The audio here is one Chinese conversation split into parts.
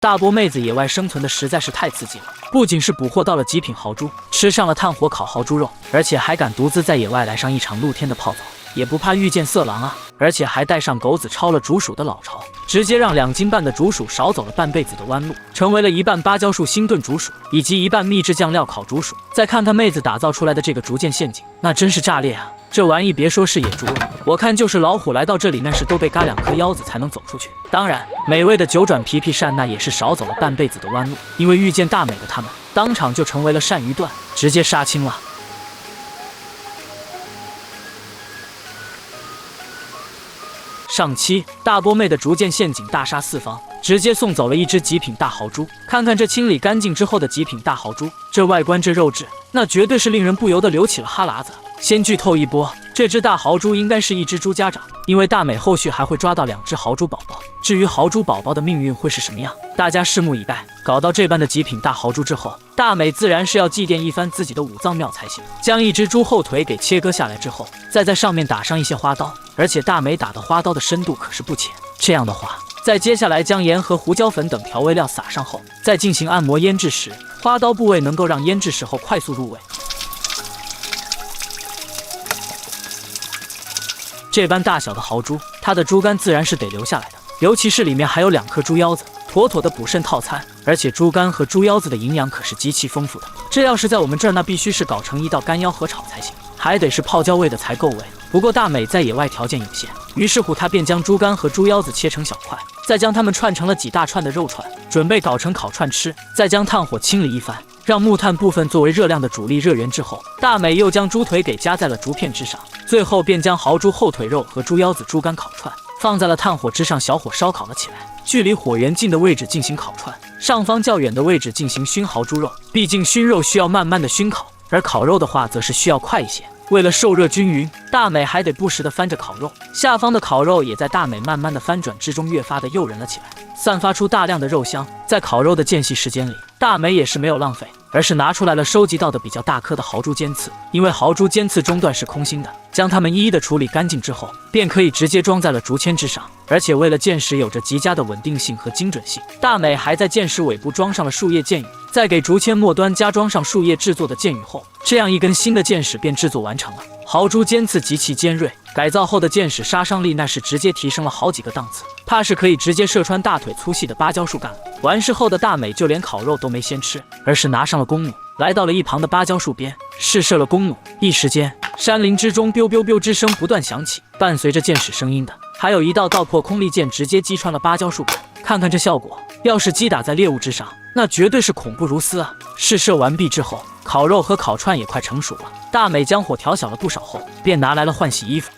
大波妹子野外生存的实在是太刺激了，不仅是捕获到了极品豪猪，吃上了炭火烤豪猪肉，而且还敢独自在野外来上一场露天的泡澡，也不怕遇见色狼啊！而且还带上狗子抄了竹鼠的老巢，直接让2斤半的竹鼠少走了半辈子的弯路，成为了一半芭蕉树新炖竹鼠，以及一半秘制酱料烤竹鼠。再看看妹子打造出来的这个竹箭陷阱，那真是炸裂啊！这玩意别说是野猪了，我看就是老虎来到这里那是都被嘎2颗腰子才能走出去。当然，美味的九转皮皮鳝那也是少走了半辈子的弯路，因为遇见大美的他们，当场就成为了鳝鱼段，直接杀青了。上期大波妹的竹箭陷阱大杀4方，直接送走了一只极品大豪猪。看看这清理干净之后的极品大豪猪，这外观这肉质，那绝对是令人不由得流起了哈喇子。先剧透一波，这只大豪猪应该是一只猪家长，因为大美后续还会抓到2只豪猪宝宝。至于豪猪宝宝的命运会是什么样，大家拭目以待。搞到这般的极品大豪猪之后，大美自然是要祭奠一番自己的5脏庙才行。将一只猪后腿给切割下来之后，再在上面打上一些花刀，而且大美打的花刀的深度可是不浅。这样的话，在接下来将盐和胡椒粉等调味料撒上后，再进行按摩腌制时，花刀部位能够让腌制时候快速入味。这般大小的豪猪，它的猪肝自然是得留下来的，尤其是里面还有2颗猪腰子，妥妥的补肾套餐。而且猪肝和猪腰子的营养可是极其丰富的，这要是在我们这儿，那必须是搞成一道干腰合炒才行，还得是泡椒味的才够味。不过大美在野外条件有限，于是乎她便将猪肝和猪腰子切成小块，再将它们串成了几大串的肉串，准备搞成烤串吃。再将炭火清理一番，让木炭部分作为热量的主力热源之后，大美又将猪腿给夹在了竹片之上，最后便将豪猪后腿肉和猪腰子猪肝烤串放在了炭火之上，小火烧烤了起来。距离火源近的位置进行烤串，上方较远的位置进行熏豪猪肉。毕竟熏肉需要慢慢的熏烤，而烤肉的话则是需要快一些。为了受热均匀，大美还得不时的翻着烤肉，下方的烤肉也在大美慢慢的翻转之中越发的诱人了起来，散发出大量的肉香。在烤肉的间隙时间里，大美也是没有浪费，而是拿出来了收集到的比较大颗的豪猪尖刺。因为豪猪尖刺中段是空心的，将它们一一的处理干净之后，便可以直接装在了竹签之上。而且为了箭矢有着极佳的稳定性和精准性，大美还在箭矢尾部装上了树叶箭羽，再给竹签末端加装上树叶制作的箭羽后，这样一根新的箭矢便制作完成了。豪猪尖刺极其尖锐，改造后的箭矢杀伤力那是直接提升了好几个档次，怕是可以直接射穿大腿粗细的芭蕉树干了。完事后的大美就连烤肉都没先吃，而是拿上了弓弩，来到了一旁的芭蕉树边，试射了弓弩。一时间，山林之中 biu biu biu 之声不断响起，伴随着箭矢声音的，还有一道道破空利箭直接击穿了芭蕉树干。看看这效果，要是击打在猎物之上，那绝对是恐怖如斯啊！试射完毕之后，烤肉和烤串也快成熟了。大美将火调小了不少后，便拿来了换洗衣服。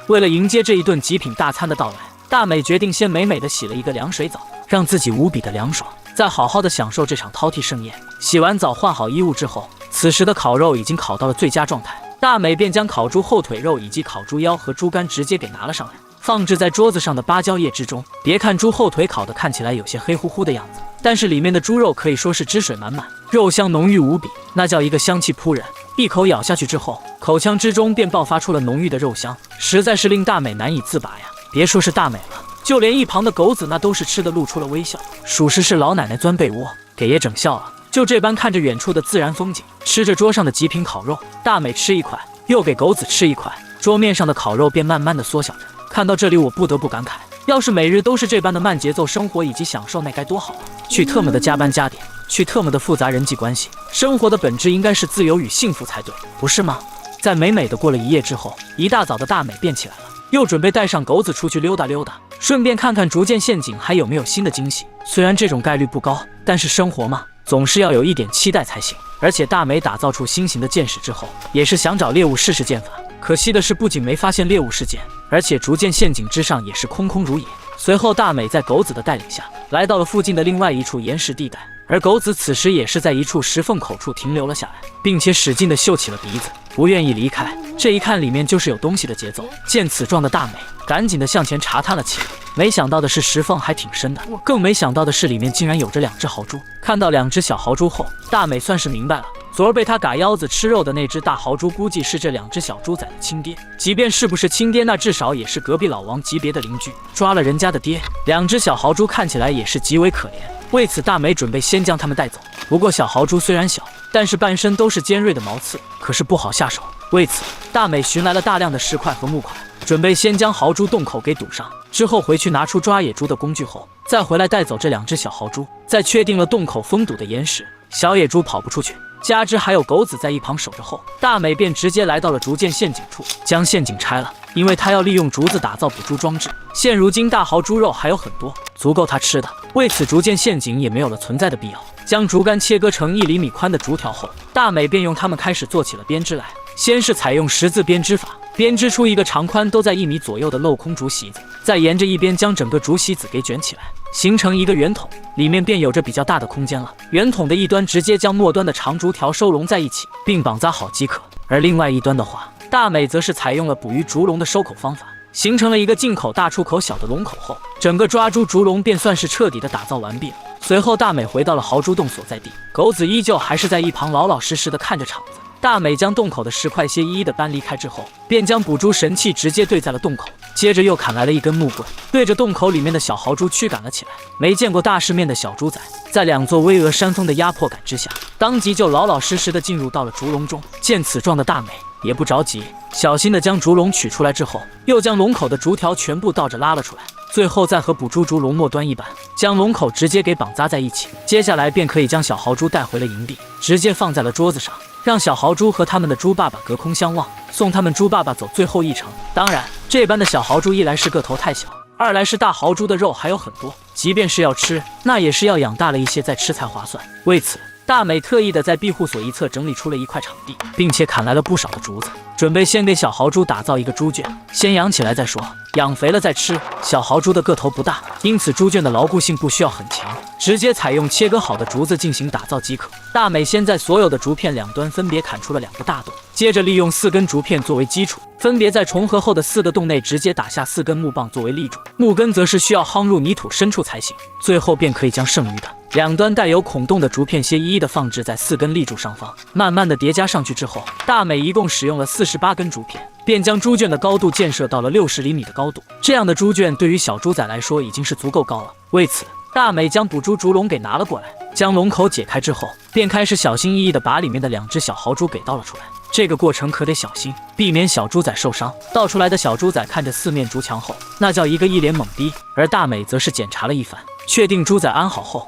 为了迎接这一顿极品大餐的到来，大美决定先美美的洗了一个凉水澡，让自己无比的凉爽，再好好的享受这场饕餮盛宴。洗完澡换好衣物之后，此时的烤肉已经烤到了最佳状态，大美便将烤猪后腿肉以及烤猪腰和猪肝直接给拿了上来，放置在桌子上的芭蕉叶之中。别看猪后腿烤的看起来有些黑乎乎的样子，但是里面的猪肉可以说是汁水满满，肉香浓郁无比，那叫一个香气扑人。一口咬下去之后，口腔之中便爆发出了浓郁的肉香，实在是令大美难以自拔呀。别说是大美了，就连一旁的狗子那都是吃的露出了微笑，属实是老奶奶钻被窝给爷整笑了。就这般看着远处的自然风景，吃着桌上的极品烤肉，大美吃一块，又给狗子吃一块，桌面上的烤肉便慢慢的缩小着。看到这里，我不得不感慨，要是每日都是这般的慢节奏生活以及享受，那该多好啊！去特么的加班加点，去特么的复杂人际关系，生活的本质应该是自由与幸福才对，不是吗？在美美的过了一夜之后，一大早的大美便起来了，又准备带上狗子出去溜达溜达，顺便看看逐渐陷阱还有没有新的惊喜。虽然这种概率不高，但是生活嘛，总是要有一点期待才行。而且大美打造出新型的箭矢之后，也是想找猎物试试剑法，可惜的是不仅没发现猎物事件，而且逐渐陷阱之上也是空空如也。随后大美在狗子的带领下，来到了附近的另外一处岩石地带，而狗子此时也是在一处石缝口处停留了下来，并且使劲地嗅起了鼻子，不愿意离开。这一看里面就是有东西的节奏，见此状的大美赶紧地向前查探了起来。没想到的是石缝还挺深的，更没想到的是里面竟然有着2只豪猪。看到2只小豪猪后，大美算是明白了，昨儿被他嘎腰子吃肉的那只大豪猪，估计是这两只小猪仔的亲爹。即便是不是亲爹，那至少也是隔壁老王级别的邻居，抓了人家的爹。两只小豪猪看起来也是极为可怜，为此大美准备先将它们带走。不过小豪猪虽然小，但是半身都是尖锐的毛刺，可是不好下手。为此，大美寻来了大量的石块和木块，准备先将豪猪洞口给堵上，之后回去拿出抓野猪的工具后，再回来带走这两只小豪猪。在确定了洞口封堵的严实，小野猪跑不出去，加之还有狗子在一旁守着后，大美便直接来到了竹箭陷阱处，将陷阱拆了，因为她要利用竹子打造捕猪装置。现如今大豪猪肉还有很多，足够她吃的，为此竹箭陷阱也没有了存在的必要。将竹竿切割成1厘米宽的竹条后，大美便用它们开始做起了编织来。先是采用十字编织法，编织出一个长宽都在1米左右的镂空竹席子，再沿着一边将整个竹席子给卷起来，形成一个圆筒，里面便有着比较大的空间了。圆筒的一端直接将末端的长竹条收拢在一起，并绑扎好即可。而另外一端的话，大美则是采用了捕鱼竹笼的收口方法，形成了一个进口大出口小的笼口后，整个抓猪竹笼便算是彻底的打造完毕了。随后大美回到了豪猪洞所在地，狗子依旧还是在一旁老老实实的看着场子。大美将洞口的石块些一一的搬离开之后，便将捕猪神器直接对在了洞口，接着又砍来了一根木棍，对着洞口里面的小豪猪驱赶了起来。没见过大世面的小猪仔，在两座巍峨山峰的压迫感之下，当即就老老实实的进入到了竹笼中。见此状的大美也不着急，小心的将竹笼取出来之后，又将笼口的竹条全部倒着拉了出来，最后再和捕猪竹笼末端一般，将笼口直接给绑扎在一起。接下来便可以将小豪猪带回了营地，直接放在了桌子上，让小豪猪和他们的猪爸爸隔空相望，送他们猪爸爸走最后一程。当然，这般的小豪猪一来是个头太小，二来是大豪猪的肉还有很多，即便是要吃，那也是要养大了一些再吃才划算。为此，大美特意的在庇护所一侧整理出了一块场地，并且砍来了不少的竹子，准备先给小豪猪打造一个猪圈，先养起来再说，养肥了再吃。小豪猪的个头不大，因此猪圈的牢固性不需要很强，直接采用切割好的竹子进行打造即可。大美先在所有的竹片两端分别砍出了2个大洞，接着利用4根竹片作为基础，分别在重合后的4个洞内直接打下4根木棒作为立柱，木根则是需要夯入泥土深处才行。最后便可以将剩余的两端带有孔洞的竹片些一一的放置在4根立柱上方，慢慢的叠加上去之后，大美一共使用了48根竹片，便将猪圈的高度建设到了60厘米的高度。这样的猪圈对于小猪仔来说已经是足够高了。为此，大美将捕猪竹笼给拿了过来，将笼口解开之后，便开始小心翼翼地把里面的2只小豪猪给倒了出来。这个过程可得小心，避免小猪仔受伤。倒出来的小猪仔看着4面竹墙后，那叫一个一脸懵逼，而大美则是检查了一番，确定猪仔安好后，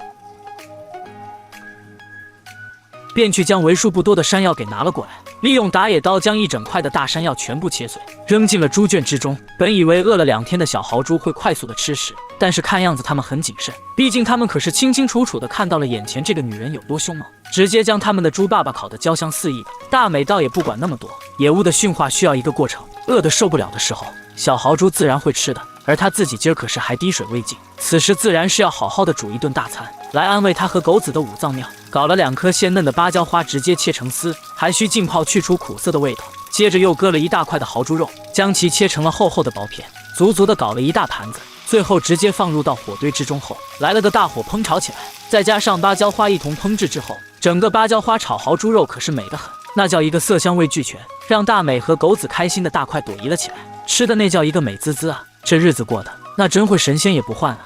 便去将为数不多的山药给拿了过来，利用打野刀将一整块的大山药全部切碎，扔进了猪圈之中。本以为饿了2天的小豪猪会快速的吃食，但是看样子他们很谨慎，毕竟他们可是清清楚楚的看到了眼前这个女人有多凶猛，直接将他们的猪爸爸烤得焦香四溢的。大美倒也不管那么多，野物的驯化需要一个过程，饿得受不了的时候，小豪猪自然会吃的，而他自己今儿可是还滴水未进，此时自然是要好好的煮一顿大餐来安慰他和狗子的五脏庙。搞了2颗鲜嫩的芭蕉花直接切成丝，还需浸泡去除苦涩的味道。接着又割了一大块的豪猪肉，将其切成了厚厚的薄片，足足的搞了一大盘子，最后直接放入到火堆之中后，来了个大火烹炒起来，再加上芭蕉花一同烹制之后，整个芭蕉花炒豪猪肉可是美得很，那叫一个色香味俱全，让大美和狗子开心的大快朵颐了起来，吃的那叫一个美滋滋啊！这日子过得那真会神仙也不换啊。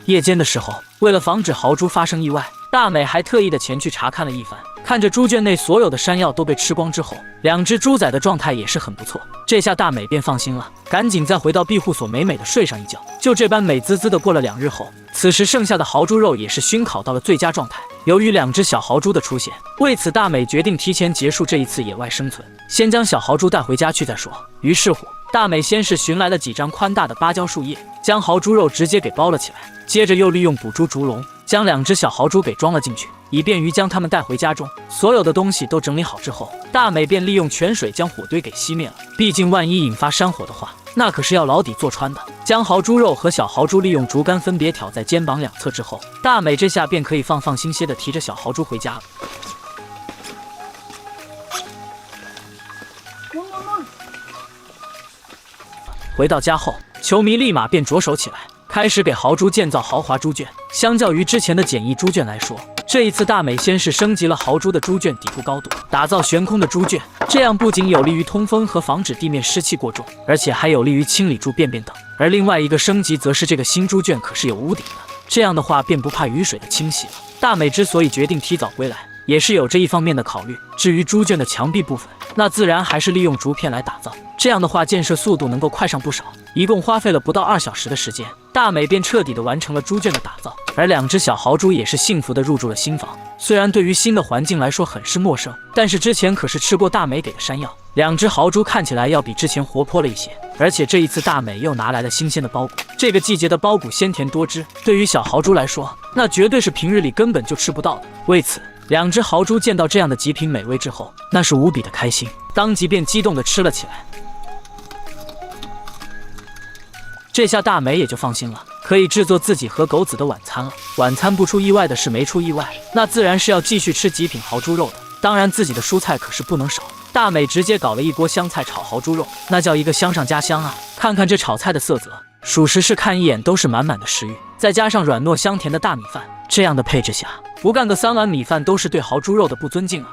夜间的时候，为了防止豪猪发生意外，大美还特意的前去查看了一番。看着猪圈内所有的山药都被吃光之后，2只猪仔的状态也是很不错。这下大美便放心了，赶紧再回到庇护所美美的睡上一觉。就这般美滋滋的过了2日后，此时剩下的豪猪肉也是熏烤到了最佳状态。由于2只小豪猪的出现，为此大美决定提前结束这一次野外生存，先将小豪猪带回家去再说。于是乎，大美先是寻来了几张宽大的芭蕉树叶，将豪猪肉直接给包了起来，接着又利用捕猪竹笼将2只小豪猪给装了进去，以便于将它们带回家中。所有的东西都整理好之后，大美便利用泉水将火堆给熄灭了，毕竟万一引发山火的话，那可是要牢底坐穿的。将豪猪肉和小豪猪利用竹竿分别挑在肩膀2侧之后，大美这下便可以放心些的提着小豪猪回家了。回到家后，球迷立马便着手起来，开始给豪猪建造豪华猪圈。相较于之前的简易猪圈来说，这一次大美先是升级了豪猪的猪圈底部高度，打造悬空的猪圈，这样不仅有利于通风和防止地面湿气过重，而且还有利于清理猪便便等。而另外一个升级则是这个新猪圈可是有屋顶的，这样的话便不怕雨水的侵袭了。大美之所以决定提早归来，也是有这一方面的考虑。至于猪圈的墙壁部分，那自然还是利用竹片来打造，这样的话建设速度能够快上不少。一共花费了不到2小时的时间，大美便彻底的完成了猪圈的打造。而2只小豪猪也是幸福的入住了新房。虽然对于新的环境来说很是陌生，但是之前可是吃过大美给的山药，2只豪猪看起来要比之前活泼了一些。而且这一次大美又拿来了新鲜的苞谷，这个季节的苞谷鲜甜多汁，对于小豪猪来说，那绝对是平日里根本就吃不到的。为此2只豪猪见到这样的极品美味之后，那是无比的开心，当即便激动地吃了起来。这下大美也就放心了，可以制作自己和狗子的晚餐了。晚餐不出意外的是没出意外，那自然是要继续吃极品豪猪肉的，当然自己的蔬菜可是不能少。大美直接搞了一锅香菜炒豪猪肉，那叫一个香上加香啊！看看这炒菜的色泽，属实是看一眼都是满满的食欲，再加上软糯香甜的大米饭，这样的配置下，不干个3碗米饭都是对豪猪肉的不尊敬啊！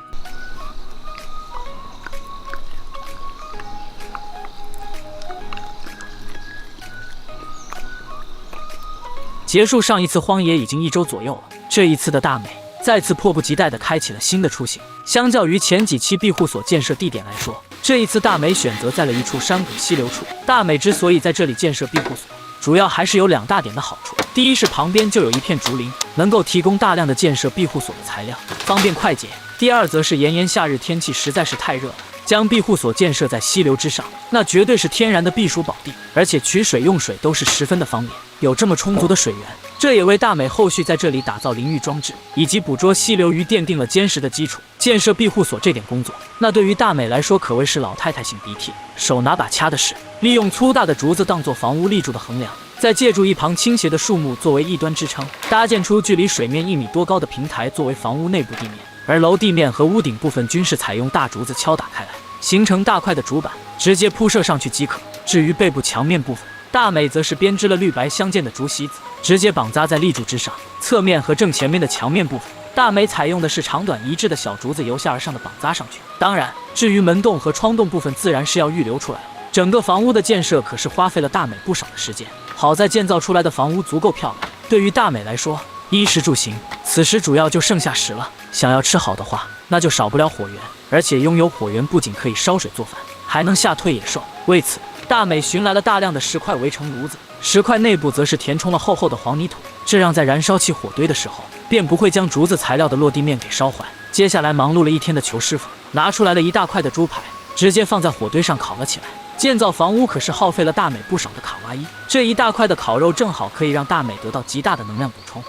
结束上一次荒野已经1周左右了，这一次的大美再次迫不及待地开启了新的出行。相较于前几期庇护所建设地点来说，这一次大美选择在了一处山谷溪流处。大美之所以在这里建设庇护所，主要还是有2大点的好处。第一是旁边就有一片竹林，能够提供大量的建设庇护所的材料，方便快捷。第二则是炎炎夏日天气实在是太热了，将庇护所建设在溪流之上，那绝对是天然的避暑宝地，而且取水用水都是十分的方便，有这么充足的水源，这也为大美后续在这里打造淋浴装置以及捕捉溪流鱼奠定了坚实的基础。建设庇护所这点工作，那对于大美来说可谓是老太太擤鼻涕手拿把掐的事。利用粗大的竹子当做房屋立柱的横梁，再借助一旁倾斜的树木作为一端支撑，搭建出距离水面1米多高的平台作为房屋内部地面，而楼地面和屋顶部分均是采用大竹子敲打开来，形成大块的竹板，直接铺设上去即可。至于背部墙面部分，大美则是编织了绿白相间的竹席子，直接绑扎在立柱之上。侧面和正前面的墙面部分，大美采用的是长短一致的小竹子由下而上的绑扎上去。当然，至于门洞和窗洞部分，自然是要预留出来了。整个房屋的建设可是花费了大美不少的时间，好在建造出来的房屋足够漂亮。对于大美来说，衣食住行此时主要就剩下食了。想要吃好的话，那就少不了火源，而且拥有火源不仅可以烧水做饭，还能吓退野兽。为此，大美寻来了大量的石块围成炉子，石块内部则是填充了厚厚的黄泥土，这样在燃烧起火堆的时候，便不会将竹子材料的落地面给烧坏。接下来忙碌了一天的裘师傅，拿出来了一大块的猪排，直接放在火堆上烤了起来。建造房屋可是耗费了大美不少的卡哇伊，这一大块的烤肉正好可以让大美得到极大的能量补充。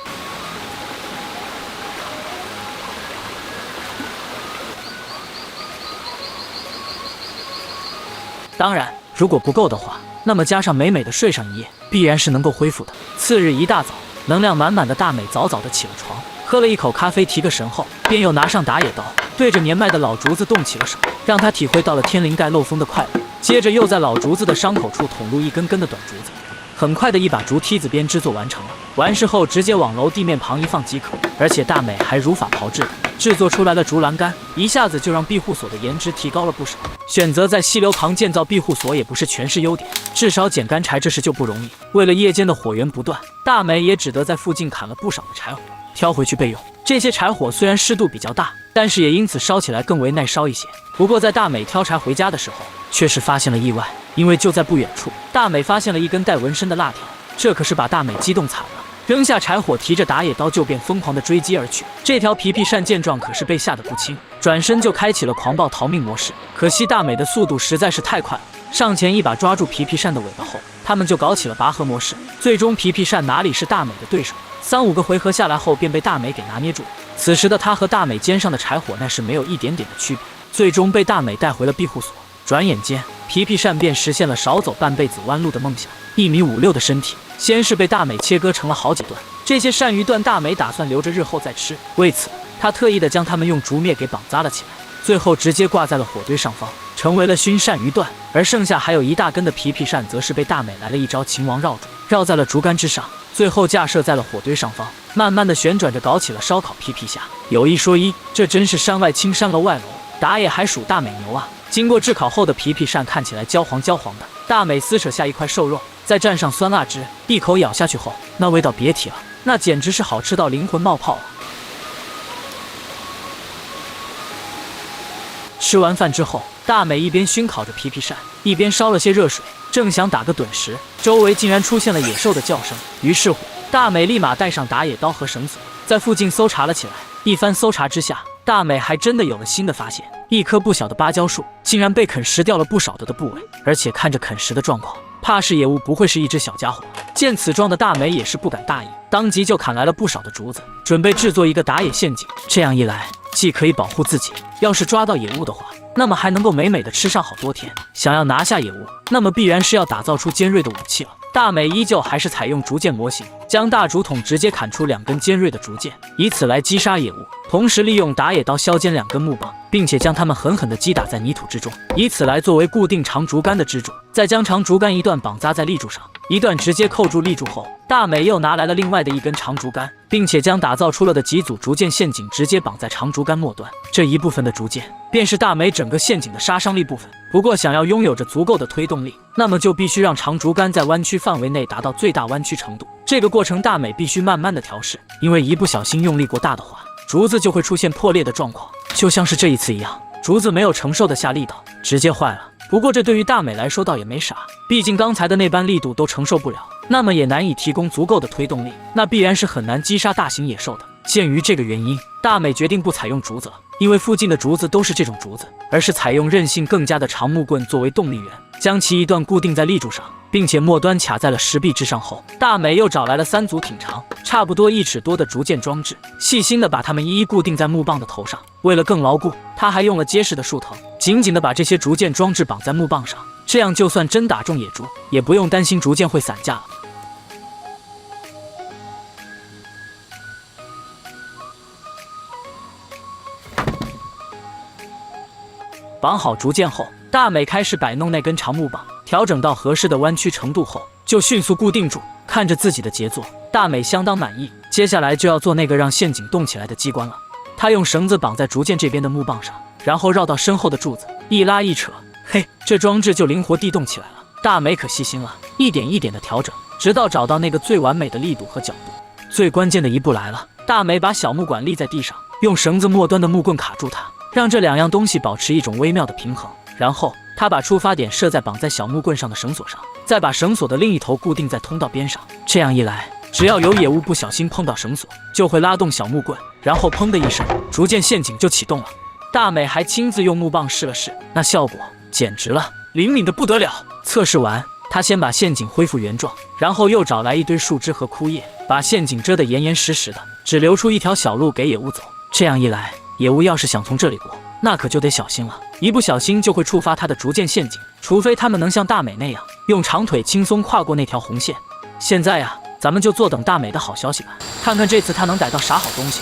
当然，如果不够的话，那么加上美美的睡上一夜，必然是能够恢复的。次日一大早，能量满满的大美早早的起了床，喝了一口咖啡提个神后，便又拿上打野刀，对着年迈的老竹子动起了手，让他体会到了天灵盖漏风的快乐。接着又在老竹子的伤口处捅入一根根的短竹子，很快的一把竹梯子边制作完成了。完事后直接往楼地面旁一放即可，而且大美还如法炮制的制作出来了竹栏杆，一下子就让庇护所的颜值提高了不少。选择在溪流旁建造庇护所也不是全是优点，至少捡干柴这事就不容易。为了夜间的火源不断，大美也只得在附近砍了不少的柴火，挑回去备用。这些柴火虽然湿度比较大，但是也因此烧起来更为耐烧一些。不过在大美挑柴回家的时候，却是发现了意外，因为就在不远处，大美发现了一根带纹身的辣条，这可是把大美激动惨了。扔下柴火，提着打野刀就便疯狂地追击而去。这条皮皮扇见状可是被吓得不轻，转身就开启了狂暴逃命模式。可惜大美的速度实在是太快了，上前一把抓住皮皮扇的尾巴后，他们就搞起了拔河模式。最终皮皮扇哪里是大美的对手，3、5个回合下来后便被大美给拿捏住。此时的他和大美肩上的柴火那是没有一点点的区别，最终被大美带回了庇护所。转眼间，皮皮扇便实现了少走半辈子弯路的梦想。1米5、6的身体，先是被大美切割成了好几段。这些鳝鱼段，大美打算留着日后再吃。为此，他特意的将它们用竹篾给绑扎了起来，最后直接挂在了火堆上方，成为了熏鳝鱼段。而剩下还有一大根的皮皮扇，则是被大美来了一招秦王绕柱，绕在了竹竿之上，最后架设在了火堆上方，慢慢的旋转着，搞起了烧烤皮皮虾。有一说一，这真是山外青山楼外楼，打野还属大美牛啊！经过炙烤后的皮皮鳝看起来焦黄焦黄的，大美撕扯下一块瘦肉，再蘸上酸辣汁，一口咬下去后，那味道别提了，那简直是好吃到灵魂冒泡啊！吃完饭之后，大美一边熏烤着皮皮鳝，一边烧了些热水，正想打个盹时，周围竟然出现了野兽的叫声。于是乎，大美立马带上打野刀和绳索，在附近搜查了起来。一番搜查之下，大美还真的有了新的发现，一棵不小的芭蕉树竟然被啃食掉了不少的部位，而且看着啃食的状况，怕是野物不会是一只小家伙。见此状的大美也是不敢大意，当即就砍来了不少的竹子，准备制作一个打野陷阱。这样一来，既可以保护自己，要是抓到野物的话，那么还能够美美的吃上好多天。想要拿下野物，那么必然是要打造出尖锐的武器了。大美依旧还是采用竹剑模型，将大竹筒直接砍出2根尖锐的竹剑，以此来击杀野物，同时利用打野刀削尖2根木棒，并且将它们狠狠地击打在泥土之中，以此来作为固定长竹竿的支柱。再将长竹竿一段绑扎在立柱上，一段直接扣住立柱后，大美又拿来了另外的一根长竹竿，并且将打造出了的几组竹剑陷阱直接绑在长竹竿末端。这一部分的竹剑便是大美整个陷阱的杀伤力部分。不过想要拥有着足够的推动力，那么就必须让长竹竿在弯曲范围内达到最大弯曲程度。这个过程大美必须慢慢的调试，因为一不小心用力过大的话，竹子就会出现破裂的状况，就像是这一次一样，竹子没有承受得下力道，直接坏了。不过这对于大美来说倒也没啥，毕竟刚才的那般力度都承受不了，那么也难以提供足够的推动力，那必然是很难击杀大型野兽的。鉴于这个原因，大美决定不采用竹子了，因为附近的竹子都是这种竹子，而是采用韧性更佳的长木棍作为动力源，将其一段固定在立柱上，并且末端卡在了石壁之上后，大美又找来了3组挺长差不多1尺多的竹剑装置，细心的把它们一一固定在木棒的头上。为了更牢固，他还用了结实的树藤，紧紧的把这些竹剑装置绑在木棒上，这样就算真打中野猪，也不用担心竹剑会散架了。绑好竹剑后，大美开始摆弄那根长木棒，调整到合适的弯曲程度后，就迅速固定住。看着自己的杰作，大美相当满意。接下来就要做那个让陷阱动起来的机关了。她用绳子绑在竹剑这边的木棒上，然后绕到身后的柱子，一拉一扯，嘿，这装置就灵活地动起来了。大美可细心了，一点一点的调整，直到找到那个最完美的力度和角度。最关键的一步来了，大美把小木管立在地上，用绳子末端的木棍卡住它，让这2样东西保持一种微妙的平衡。然后他把出发点设在绑在小木棍上的绳索上，再把绳索的另一头固定在通道边上。这样一来，只要有野物不小心碰到绳索，就会拉动小木棍，然后砰的一声，竹剑陷阱就启动了。大美还亲自用木棒试了试，那效果简直了，灵敏的不得了。测试完，他先把陷阱恢复原状，然后又找来一堆树枝和枯叶，把陷阱遮得严严实实的，只留出一条小路给野物走。这样一来，野物要是想从这里过，那可就得小心了，一不小心就会触发他的竹剑陷阱，除非他们能像大美那样用长腿轻松跨过那条红线。现在呀，咱们就坐等大美的好消息吧，看看这次他能逮到啥好东西。